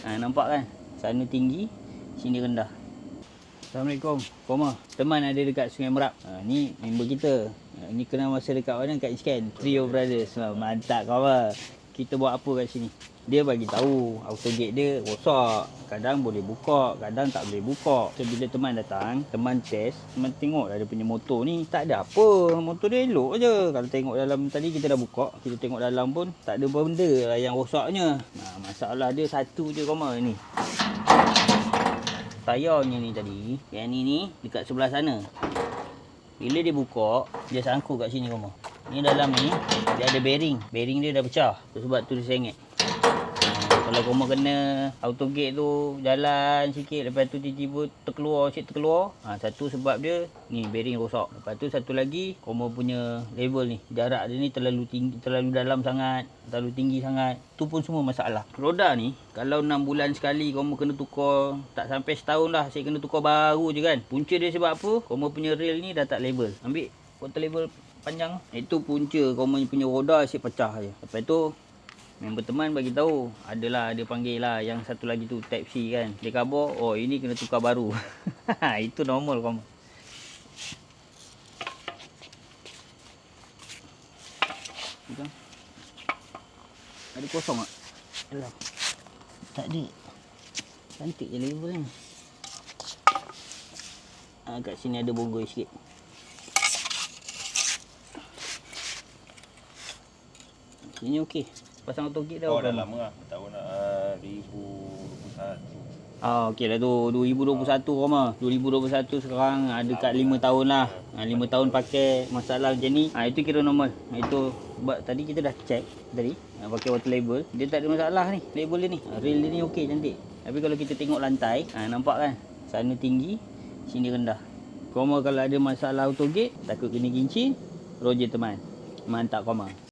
Nampak kan? Sana tinggi, sini rendah. Assalamualaikum. Koma. Teman ada dekat Sungai Merap. Ni member kita. Ni kenal masa dekat mana? Kat Iskan. Trio Brothers. Mantap Koma. Kita buat apa kat sini? Dia bagi tahu auto gate dia rosak. Kadang boleh buka, kadang tak boleh buka. So bila teman datang, teman test, teman tengok dia punya motor ni tak ada apa. Motor dia elok je. Kalau tengok dalam tadi kita dah buka, kita tengok dalam pun tak ada benda lah yang rosaknya. Masalah dia satu je Koma ni. Tayarnya ni tadi, yang ni dekat sebelah sana. Bila dia buka, dia sangkut kat sini Koma. Ni dalam ni dia ada bearing. Bearing dia dah pecah. Sebab tu dia sengit. Kalau Koma kena auto gate tu jalan sikit, lepas tu tiba-tiba terkeluar. Satu sebab dia ni bearing rosak. Lepas tu satu lagi Koma punya level ni, jarak dia ni terlalu tinggi, terlalu dalam sangat, terlalu tinggi sangat. Tu pun semua masalah. Roda ni kalau 6 bulan sekali Koma kena tukar, tak sampai setahun dah saya kena tukar baru je kan. Punca dia sebab apa? Koma punya rail ni dah tak level. Ambil water level panjang. Itu punca Koma punya roda asyik pecah je. Lepas tu member teman bagi tahu, adalah dia panggil lah yang satu lagi tu type C kan. Dia khabar, oh ini kena tukar baru. Itu normal Koma. Ada kosong tak? Alah. Tak ada. Cantik je level ni. Kat sini ada bonggol sikit. Ini okey. Pasang auto gate dah. Oh dah lama lah. Tahun 2021. Okey dah tu 2021 Koma. 2021 sekarang ada kat 5 tahun lah. 5 tahun pakai masalah macam ni. Itu kira normal. Itu sebab tadi kita dah check tadi pakai water label, dia tak ada masalah ni. Label dia ni. Rail dia ni okey, cantik. Tapi kalau kita tengok lantai, nampak kan? Sana tinggi, sini rendah. Koma kalau ada masalah auto gate, takut kena kincin, Roger teman. Mantap Koma.